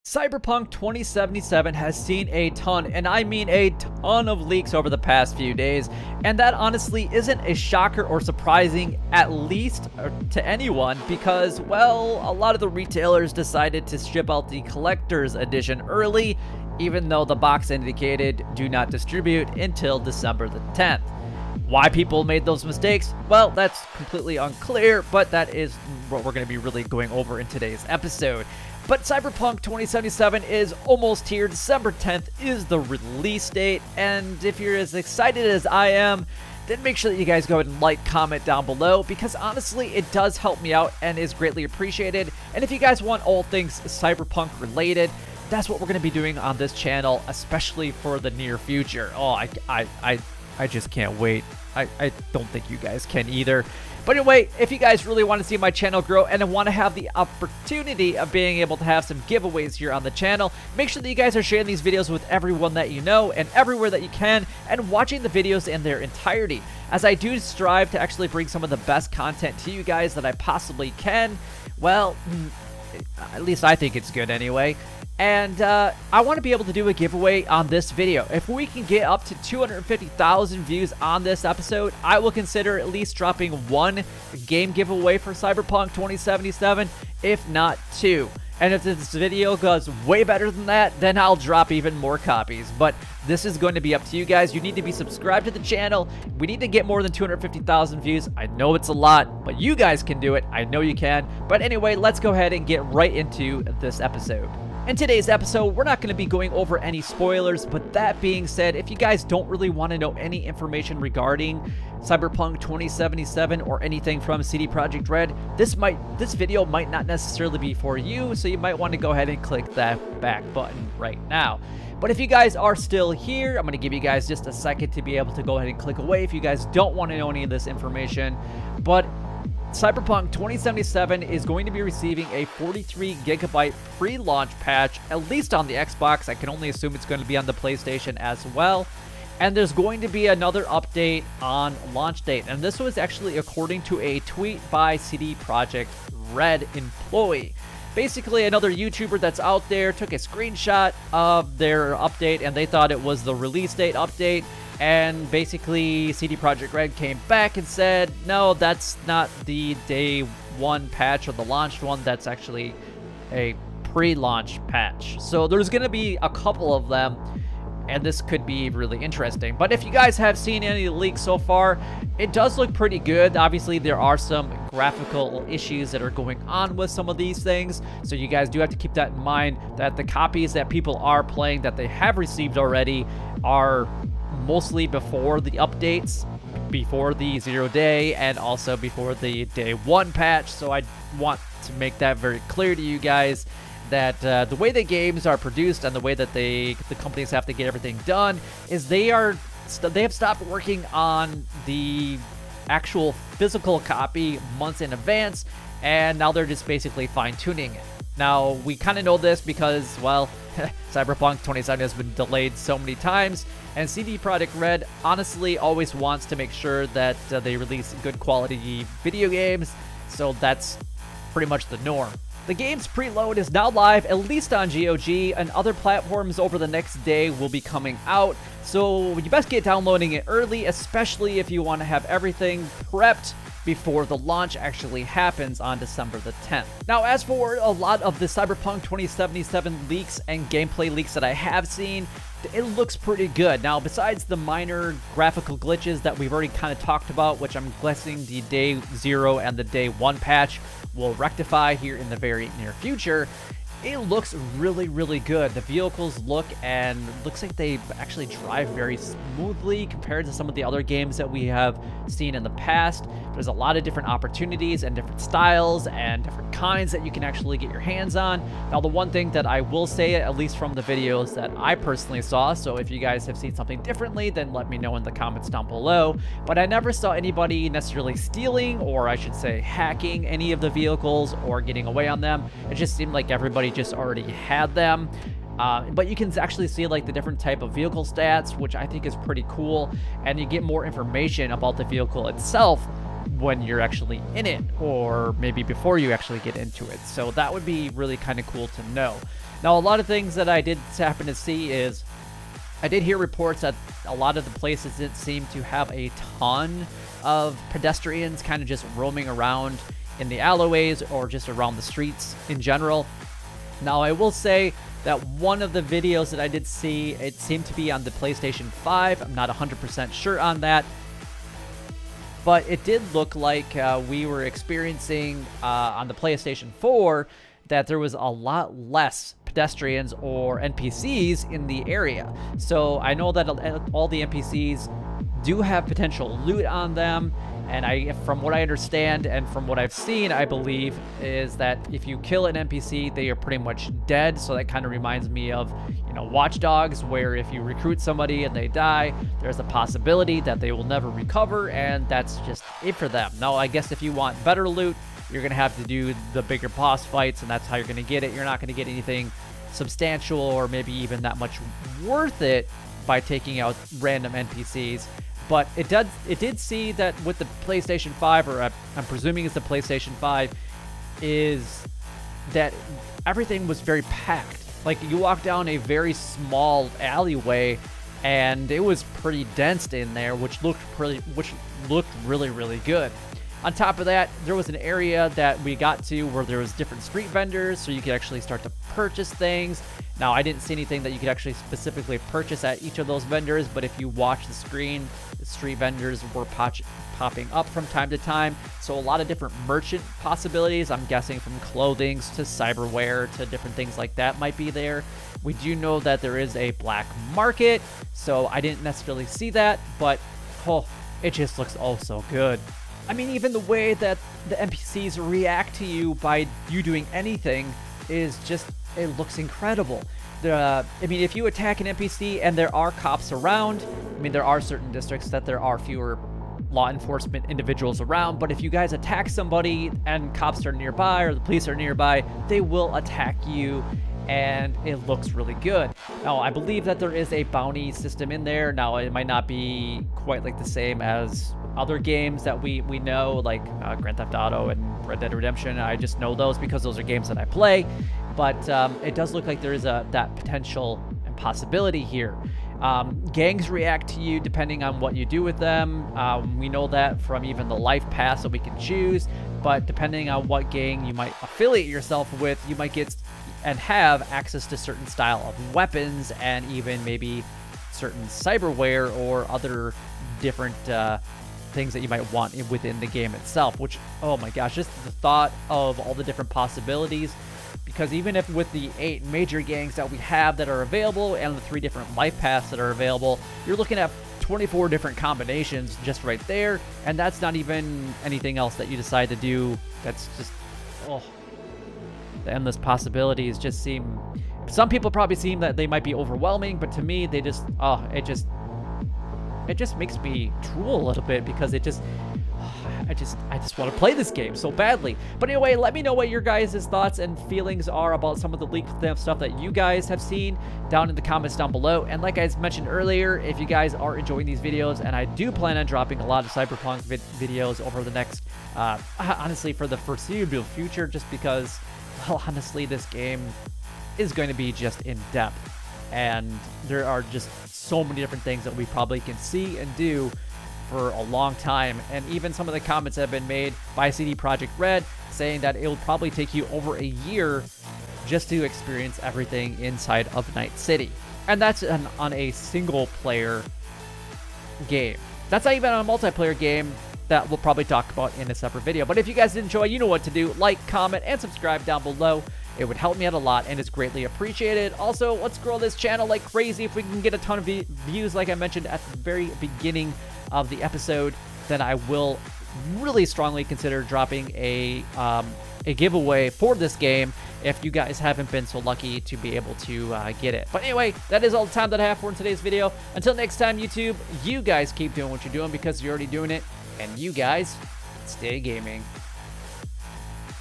Cyberpunk 2077 has seen a ton, and I mean a ton of leaks over the past few days, and that honestly isn't a shocker or surprising, at least to anyone, because, well, a lot of the retailers decided to ship out the collector's edition early, even though the box indicated do not distribute until December the 10th. Why people made those mistakes? Well, that's completely unclear, but that is what we're going to be really going over in today's episode. But Cyberpunk 2077 is almost here. December 10th is the release date, and if you're as excited as I am, then make sure that you guys go ahead and like, comment down below, because honestly, it does help me out and is greatly appreciated. And if you guys want all things Cyberpunk related, that's what we're going to be doing on this channel, especially for the near future. Oh, I just can't wait. I don't think you guys can either. But anyway, if you guys really want to see my channel grow and want to have the opportunity of being able to have some giveaways here on the channel, make sure that you guys are sharing these videos with everyone that you know and everywhere that you can, and watching the videos in their entirety, as I do strive to actually bring some of the best content to you guys that I possibly can. Well, at least I think it's good anyway. And I want to be able to do a giveaway on this video. If we can get up to 250,000 views on this episode, I will consider at least dropping one game giveaway for Cyberpunk 2077, if not two. And if this video goes way better than that, then I'll drop even more copies. But this is going to be up to you guys. You need to be subscribed to the channel. We need to get more than 250,000 views. I know it's a lot, but you guys can do it. I know you can. But anyway, let's go ahead and get right into this episode. In today's episode, we're not going to be going over any spoilers, but that being said, if you guys don't really want to know any information regarding Cyberpunk 2077 or anything from CD Projekt Red, this video might not necessarily be for you, so you might want to go ahead and click that back button right now. But if you guys are still here, I'm going to give you guys just a second to be able to go ahead and click away if you guys don't want to know any of this information. But Cyberpunk 2077 is going to be receiving a 43 gigabyte pre-launch patch, at least on the Xbox. I can only assume it's going to be on the PlayStation as well. And there's going to be another update on launch date. And this was actually according to a tweet by CD Projekt Red employee. Basically, another YouTuber that's out there took a screenshot of their update, and they thought it was the release date update. And basically, CD Projekt Red came back and said, no, that's not the day one patch or the launched one. That's actually a pre-launch patch. So there's going to be a couple of them, and this could be really interesting. But if you guys have seen any leaks so far, it does look pretty good. Obviously, there are some graphical issues that are going on with some of these things. So you guys do have to keep that in mind, that the copies that people are playing that they have received already are mostly before the updates, before the 0 day, and also before the day one patch. So I want to make that very clear to you guys that the way the games are produced and the way that the companies have to get everything done is they have stopped working on the actual physical copy months in advance, and now they're just basically fine-tuning it. Now, we kind of know this because, well, Cyberpunk 2077 has been delayed so many times, and CD Projekt Red honestly always wants to make sure that they release good quality video games, so that's pretty much the norm. The game's preload is now live, at least on GOG, and other platforms over the next day will be coming out, so you best get downloading it early, especially if you want to have everything prepped before the launch actually happens on December the 10th. Now, as for a lot of the Cyberpunk 2077 leaks and gameplay leaks that I have seen, it looks pretty good. Now, besides the minor graphical glitches that we've already kind of talked about, which I'm guessing the day 0 and the day 1 patch will rectify here in the very near future, it looks really, really good. The vehicles look and looks like they actually drive very smoothly compared to some of the other games that we have seen in the past. There's a lot of different opportunities and different styles and different kinds that you can actually get your hands on. Now, the one thing that I will say, at least from the videos that I personally saw, so if you guys have seen something differently, then let me know in the comments down below, but I never saw anybody necessarily stealing, or I should say hacking, any of the vehicles or getting away on them. It just seemed like everybody just already had them. But you can actually see like the different type of vehicle stats, which I think is pretty cool, and you get more information about the vehicle itself when you're actually in it, or maybe before you actually get into it. So that would be really kind of cool to know. Now, a lot of things that I did happen to see is I did hear reports that a lot of the places didn't seem to have a ton of pedestrians kind of just roaming around in the alleyways or just around the streets in general. Now, I will say that one of the videos that I did see, it seemed to be on the PlayStation 5. I'm not 100% sure on that, but it did look like we were experiencing on the PlayStation 4 that there was a lot less pedestrians or NPCs in the area. So I know that all the NPCs do have potential loot on them, and from what I understand and from what I've seen, I believe is that if you kill an NPC, they are pretty much dead. So that kind of reminds me of, Watch Dogs, where if you recruit somebody and they die, there's a possibility that they will never recover, and that's just it for them. Now, I guess if you want better loot, you're going to have to do the bigger boss fights, and that's how you're going to get it. You're not going to get anything substantial or maybe even that much worth it by taking out random NPCs. But it did see that with the PlayStation 5, or I'm presuming it's the PlayStation 5, is that everything was very packed. Like, you walk down a very small alleyway, and it was pretty dense in there, which looked really, really good. On top of that, there was an area that we got to where there was different street vendors, so you could actually start to purchase things. Now, I didn't see anything that you could actually specifically purchase at each of those vendors, but if you watch the screen, the street vendors were popping up from time to time. So a lot of different merchant possibilities, I'm guessing from clothing to cyberware to different things like that might be there. We do know that there is a black market, so I didn't necessarily see that, but it just looks oh so good. I mean, even the way that the NPCs react to you by you doing anything is just, it looks incredible. I mean, if you attack an NPC and there are cops around, I mean, there are certain districts that there are fewer law enforcement individuals around, but if you guys attack somebody and cops are nearby or the police are nearby, they will attack you, and it looks really good. Now, I believe that there is a bounty system in there. Now, it might not be quite like the same as other games that we know, like Grand Theft Auto and Red Dead Redemption. I just know those because those are games that I play, but it does look like there is that potential and possibility here. Gangs react to you depending on what you do with them. We know that from even the life pass that we can choose, but depending on what gang you might affiliate yourself with, you might get and have access to certain style of weapons and even maybe certain cyberware or other different things that you might want within the game itself, which, oh my gosh, just the thought of all the different possibilities. Because even if with the 8 major gangs that we have that are available and the 3 different life paths that are available, you're looking at 24 different combinations just right there, and that's not even anything else that you decide to do. That's just, the endless possibilities just seem, some people probably seem that they might be overwhelming, but to me, they just, it just makes me drool a little bit, because it just, I just want to play this game so badly. But anyway, let me know what your guys' thoughts and feelings are about some of the leaked stuff that you guys have seen down in the comments down below. And like I mentioned earlier, if you guys are enjoying these videos, and I do plan on dropping a lot of Cyberpunk videos over the next, honestly, for the foreseeable future, just because, well, honestly, this game is going to be just in depth. And there are just so many different things that we probably can see and do for a long time. And even some of the comments that have been made by CD Projekt Red saying that it will probably take you over a year just to experience everything inside of Night City. And that's on a single player game. That's not even on a multiplayer game that we'll probably talk about in a separate video. But if you guys did enjoy, you know what to do. Like, comment, and subscribe down below. It would help me out a lot, and it's greatly appreciated. Also, let's grow this channel like crazy. If we can get a ton of views, like I mentioned at the very beginning of the episode, then I will really strongly consider dropping a giveaway for this game if you guys haven't been so lucky to be able to get it. But anyway, that is all the time that I have for in today's video. Until next time, YouTube, you guys keep doing what you're doing, because you're already doing it, and you guys stay gaming.